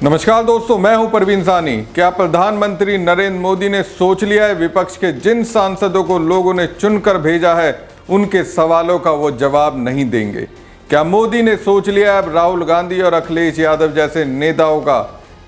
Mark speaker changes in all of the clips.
Speaker 1: नमस्कार दोस्तों, मैं हूं परवीन सानी। क्या प्रधानमंत्री नरेंद्र मोदी ने सोच लिया है विपक्ष के जिन सांसदों को लोगों ने चुनकर भेजा है उनके सवालों का वो जवाब नहीं देंगे? क्या मोदी ने सोच लिया अब राहुल गांधी और अखिलेश यादव जैसे नेताओं का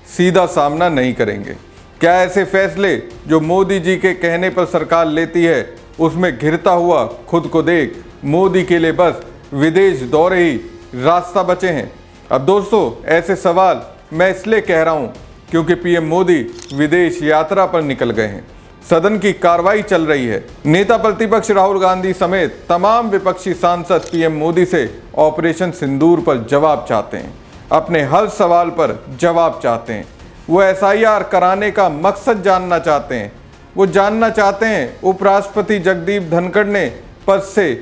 Speaker 1: सीधा सामना नहीं करेंगे? क्या ऐसे फैसले जो मोदी जी के कहने पर सरकार लेती है उसमें घिरता हुआ खुद को देख मोदी के लिए बस विदेश दौरे ही रास्ता बचे हैं? अब दोस्तों, ऐसे सवाल मैं इसलिए कह रहा हूं क्योंकि पीएम मोदी विदेश यात्रा पर निकल गए हैं। सदन की कार्रवाई चल रही है। नेता प्रतिपक्ष राहुल गांधी समेत तमाम विपक्षी सांसद पीएम मोदी से ऑपरेशन सिंदूर पर जवाब चाहते हैं, अपने हर सवाल पर जवाब चाहते हैं। वो एसआईआर कराने का मकसद जानना चाहते हैं। वो जानना चाहते हैं उपराष्ट्रपति जगदीप धनखड़ ने पद से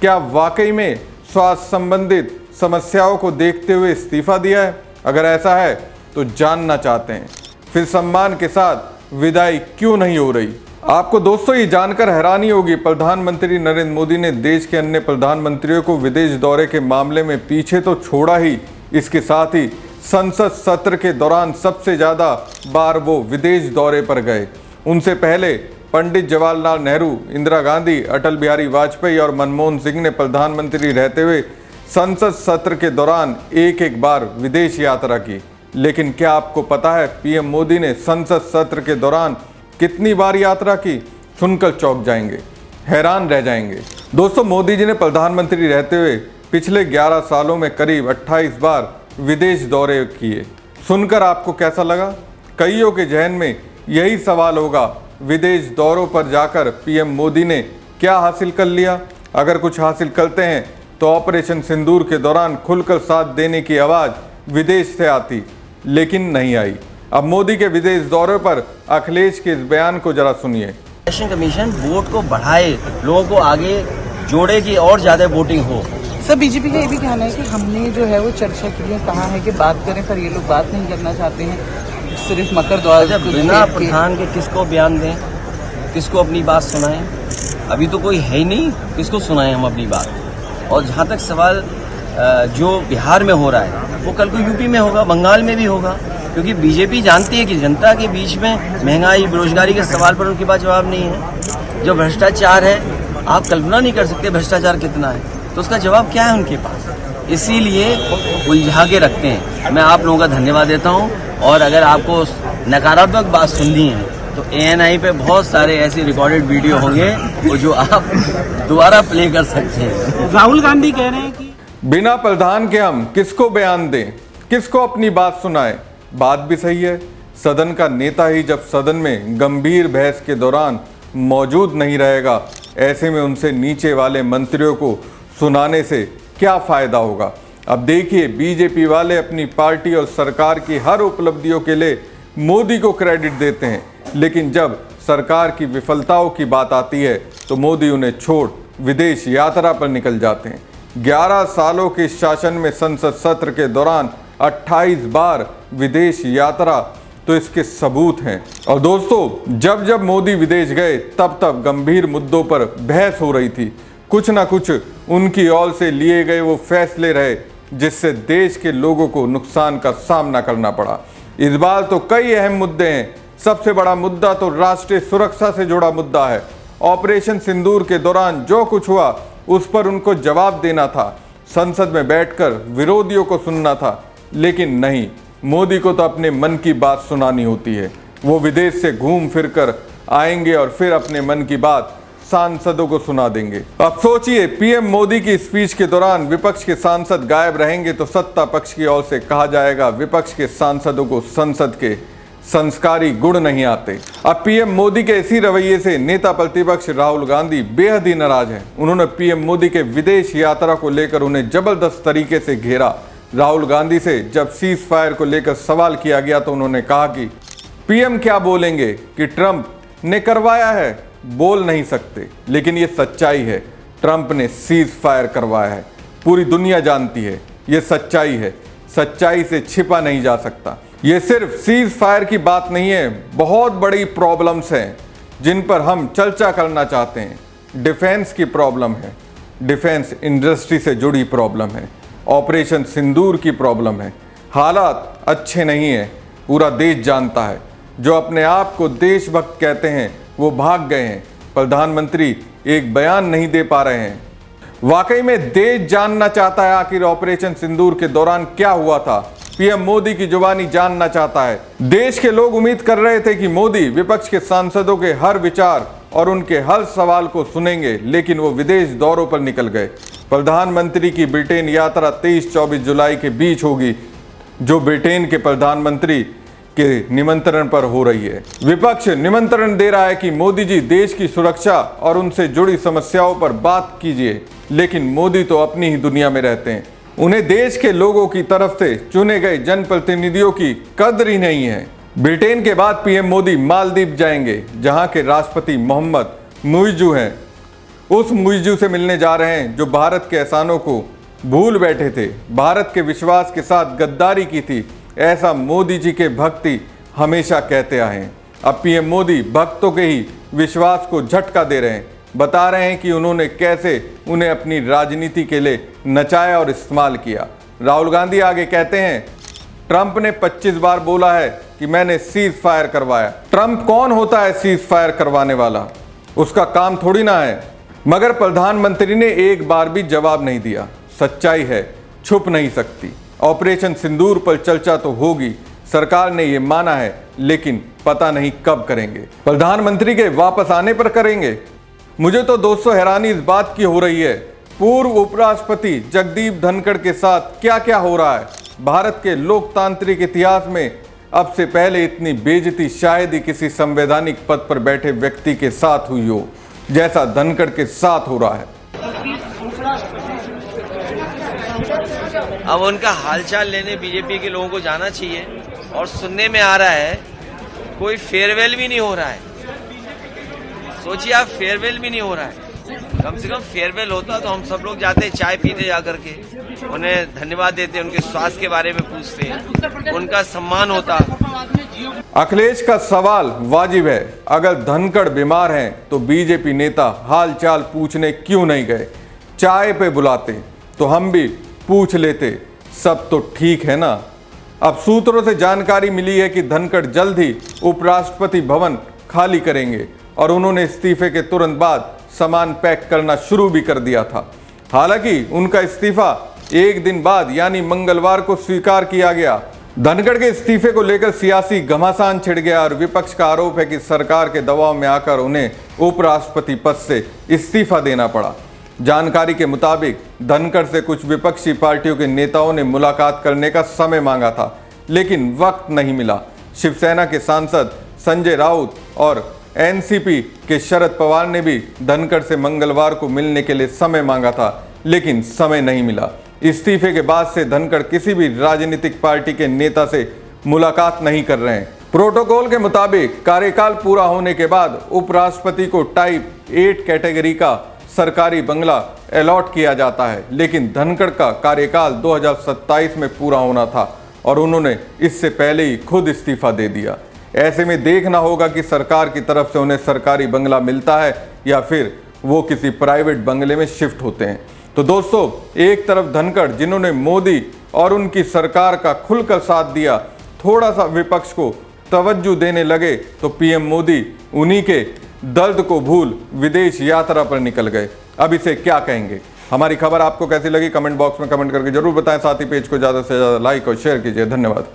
Speaker 1: क्या वाकई में स्वास्थ्य संबंधित समस्याओं को देखते हुए इस्तीफा दिया है। अगर ऐसा है तो जानना चाहते हैं फिर सम्मान के साथ विदाई क्यों नहीं हो रही। आपको दोस्तों ये जानकर हैरानी होगी, प्रधानमंत्री नरेंद्र मोदी ने देश के अन्य प्रधानमंत्रियों को विदेश दौरे के मामले में पीछे तो छोड़ा ही, इसके साथ ही संसद सत्र के दौरान सबसे ज़्यादा बार वो विदेश दौरे पर गए। उनसे पहले पंडित जवाहरलाल नेहरू, इंदिरा गांधी, अटल बिहारी वाजपेयी और मनमोहन सिंह ने प्रधानमंत्री रहते हुए संसद सत्र के दौरान एक एक बार विदेश यात्रा की। लेकिन क्या आपको पता है पीएम मोदी ने संसद सत्र के दौरान कितनी बार यात्रा की? सुनकर चौंक जाएंगे, हैरान रह जाएंगे। दोस्तों, मोदी जी ने प्रधानमंत्री रहते हुए पिछले 11 सालों में करीब 28 बार विदेश दौरे किए। सुनकर आपको कैसा लगा? कईयों के जहन में यही सवाल होगा, विदेश दौरों पर जाकर पीएम मोदी ने क्या हासिल कर लिया? अगर कुछ हासिल करते हैं तो ऑपरेशन सिंदूर के दौरान खुलकर साथ देने की आवाज़ विदेश से आती, लेकिन नहीं आई। अब मोदी के विदेश दौरे पर अखिलेश के इस बयान को जरा सुनिए।
Speaker 2: इलेक्शन कमीशन वोट को बढ़ाए, लोगों को आगे जोड़े कि और ज़्यादा वोटिंग हो।
Speaker 3: सर, बीजेपी का ये भी कहना है कि हमने जो है वो चर्चा के लिए कहा है कि बात करें, पर ये लोग बात नहीं करना चाहते हैं, सिर्फ मकर द्वारा।
Speaker 2: बिना प्रधान के किसको बयान दें, किसको अपनी बात सुनाएं? अभी तो कोई है ही नहीं, किसको सुनाएं हम अपनी बात? और जहाँ तक सवाल जो बिहार में हो रहा है वो कल को यूपी में होगा, बंगाल में भी होगा, क्योंकि बीजेपी जानती है कि जनता के बीच में महंगाई, बेरोजगारी के सवाल पर उनके पास जवाब नहीं है। जो भ्रष्टाचार है, आप कल्पना नहीं कर सकते भ्रष्टाचार कितना है, तो उसका जवाब क्या है उनके पास? इसीलिए उलझा के रखते हैं। मैं आप लोगों का धन्यवाद देता हूँ। और अगर आपको नकारात्मक बात सुननी है तो ANI पे बहुत सारे ऐसे रिकॉर्डेड वीडियो होंगे वो जो आप दोबारा प्ले कर सकते हैं।
Speaker 3: राहुल गांधी कह रहे हैं कि
Speaker 1: बिना प्रधान के हम किसको बयान दें, किसको अपनी बात सुनाएं? बात भी सही है। सदन का नेता ही जब सदन में गंभीर बहस के दौरान मौजूद नहीं रहेगा, ऐसे में उनसे नीचे वाले मंत्रियों को सुनाने से क्या फ़ायदा होगा? अब देखिए, बीजेपी वाले अपनी पार्टी और सरकार की हर उपलब्धियों के लिए मोदी को क्रेडिट देते हैं, लेकिन जब सरकार की विफलताओं की बात आती है तो मोदी उन्हें छोड़ विदेश यात्रा पर निकल जाते हैं। 11 सालों के शासन में संसद सत्र के दौरान 28 बार विदेश यात्रा, तो इसके सबूत हैं। और दोस्तों, जब जब मोदी विदेश गए तब तब गंभीर मुद्दों पर बहस हो रही थी। कुछ ना कुछ उनकी ओर से लिए गए वो फैसले रहे जिससे देश के लोगों को नुकसान का सामना करना पड़ा। इस बार तो कई अहम मुद्दे हैं। सबसे बड़ा मुद्दा तो राष्ट्रीय सुरक्षा से जुड़ा मुद्दा है। ऑपरेशन सिंदूर के दौरान जो कुछ हुआ उस पर उनको जवाब देना था, संसद में बैठकर विरोधियों को सुनना था, लेकिन नहीं, मोदी को तो अपने मन की बात सुनानी होती है। वो विदेश से घूम फिर कर आएंगे और फिर अपने मन की बात सांसदों को सुना देंगे। अब सोचिए, पीएम मोदी की स्पीच के दौरान विपक्ष के सांसद गायब रहेंगे तो सत्ता पक्ष की ओर से कहा जाएगा विपक्ष के सांसदों को संसद के संस्कारी गुण नहीं आते। अब पीएम मोदी के इसी रवैये से नेता प्रतिपक्ष राहुल गांधी बेहद ही नाराज हैं। उन्होंने पीएम मोदी के विदेश यात्रा को लेकर उन्हें जबरदस्त तरीके से घेरा। राहुल गांधी से जब सीज फायर को लेकर सवाल किया गया तो उन्होंने कहा कि पीएम क्या बोलेंगे कि ट्रंप ने करवाया है, बोल नहीं सकते। लेकिन ये सच्चाई है, ट्रंप ने सीज फायर करवाया है। पूरी दुनिया जानती है, ये सच्चाई है, सच्चाई से छिपा नहीं जा सकता। ये सिर्फ सीज फायर की बात नहीं है, बहुत बड़ी प्रॉब्लम्स हैं जिन पर हम चर्चा करना चाहते हैं। डिफेंस की प्रॉब्लम है, डिफेंस इंडस्ट्री से जुड़ी प्रॉब्लम है, ऑपरेशन सिंदूर की प्रॉब्लम है। हालात अच्छे नहीं हैं। पूरा देश जानता है। जो अपने आप को देशभक्त कहते हैं वो भाग गए हैं। प्रधानमंत्री एक बयान नहीं दे पा रहे हैं। वाकई में देश जानना चाहता है आखिर ऑपरेशन सिंदूर के दौरान क्या हुआ था। पीएम मोदी की जुबानी जानना चाहता है। देश के लोग उम्मीद कर रहे थे कि मोदी विपक्ष के सांसदों के हर विचार और उनके हर सवाल को सुनेंगे, लेकिन वो विदेश दौरों पर निकल गए। प्रधानमंत्री की ब्रिटेन यात्रा 23-24 जुलाई के बीच होगी, जो ब्रिटेन के प्रधानमंत्री के निमंत्रण पर हो रही है। विपक्ष निमंत्रण दे रहा है कि मोदी जी देश की सुरक्षा और उनसे जुड़ी समस्याओं पर बात कीजिए, लेकिन मोदी तो अपनी ही दुनिया में रहते हैं। उन्हें देश के लोगों की तरफ से चुने गए जनप्रतिनिधियों की कद्र ही नहीं है। ब्रिटेन के बाद पीएम मोदी मालदीव जाएंगे, जहां के राष्ट्रपति मोहम्मद मुइज़्ज़ू हैं। उस मुइज़्ज़ू से मिलने जा रहे हैं जो भारत के एहसानों को भूल बैठे थे, भारत के विश्वास के साथ गद्दारी की थी। ऐसा मोदी जी के भक्ति हमेशा कहते आए हैं। अब पीएम मोदी भक्तों के ही विश्वास को झटका दे रहे हैं। बता रहे हैं कि उन्होंने कैसे उन्हें अपनी राजनीति के लिए नचाया और इस्तेमाल किया। राहुल गांधी आगे कहते हैं, ट्रंप ने 25 बार बोला है कि मैंने सीज फायर करवाया। ट्रंप कौन होता है सीज फायर करवाने वाला? उसका काम थोड़ी ना है। मगर प्रधानमंत्री ने एक बार भी जवाब नहीं दिया। सच्चाई है, छुप नहीं सकती। ऑपरेशन सिंदूर पर चर्चा तो होगी, सरकार ने ये माना है, लेकिन पता नहीं कब करेंगे। प्रधानमंत्री के वापस आने पर करेंगे। मुझे तो दोस्तों हैरानी इस बात की हो रही है, पूर्व उपराष्ट्रपति जगदीप धनखड़ के साथ क्या क्या हो रहा है। भारत के लोकतांत्रिक इतिहास में अब से पहले इतनी बेइज्जती शायद ही किसी संवैधानिक पद पर बैठे व्यक्ति के साथ हुई हो, जैसा धनखड़ के साथ हो रहा है।
Speaker 2: अब उनका हालचाल लेने बीजेपी के लोगों को जाना चाहिए। और सुनने में आ रहा है कोई फेयरवेल भी नहीं हो रहा है। सोचिए आप, फेयरवेल भी नहीं हो रहा है। कम से कम फेयरवेल होता तो हम सब लोग जाते चाय पीते जा करके, उन्हें धन्यवाद देते, उनके स्वास्थ्य के बारे में पूछते, उनका सम्मान होता।
Speaker 1: अखिलेश का सवाल वाजिब है, अगर धनखड़ बीमार हैं तो बीजेपी नेता हाल चाल पूछने क्यों नहीं गए? चाय पे बुलाते तो हम भी पूछ लेते, सब तो ठीक है ना। अब सूत्रों से जानकारी मिली है कि धनखड़ जल्द ही उपराष्ट्रपति भवन खाली करेंगे और उन्होंने इस्तीफे के तुरंत बाद सामान पैक करना शुरू भी कर दिया था। हालांकि उनका इस्तीफा एक दिन बाद यानी मंगलवार को स्वीकार किया गया। धनखड़ के इस्तीफे को लेकर सियासी घमासान छिड़ गया और विपक्ष का आरोप है कि सरकार के दबाव में आकर उन्हें उपराष्ट्रपति पद से इस्तीफा देना पड़ा। जानकारी के मुताबिक धनखड़ से कुछ विपक्षी पार्टियों के नेताओं ने मुलाकात करने का समय मांगा था, लेकिन वक्त नहीं मिला। शिवसेना के सांसद संजय राउत और एनसीपी के शरद पवार ने भी धनखड़ से मंगलवार को मिलने के लिए समय मांगा था, लेकिन समय नहीं मिला। इस्तीफे के बाद से धनखड़ किसी भी राजनीतिक पार्टी के नेता से मुलाकात नहीं कर रहे हैं। प्रोटोकॉल के मुताबिक कार्यकाल पूरा होने के बाद उपराष्ट्रपति को टाइप 8 कैटेगरी का सरकारी बंगला अलॉट किया जाता है, लेकिन धनखड़ का कार्यकाल 2027 में पूरा होना था और उन्होंने इससे पहले ही खुद इस्तीफा दे दिया। ऐसे में देखना होगा कि सरकार की तरफ से उन्हें सरकारी बंगला मिलता है या फिर वो किसी प्राइवेट बंगले में शिफ्ट होते हैं। तो दोस्तों, एक तरफ धनखड़ जिन्होंने मोदी और उनकी सरकार का खुलकर साथ दिया, थोड़ा सा विपक्ष को तवज्जो देने लगे तो पीएम मोदी उन्हीं के दर्द को भूल विदेश यात्रा पर निकल गए। अब इसे क्या कहेंगे? हमारी खबर आपको कैसी लगी कमेंट बॉक्स में कमेंट करके जरूर बताएं। साथ ही पेज को ज़्यादा से ज़्यादा लाइक और शेयर कीजिए। धन्यवाद।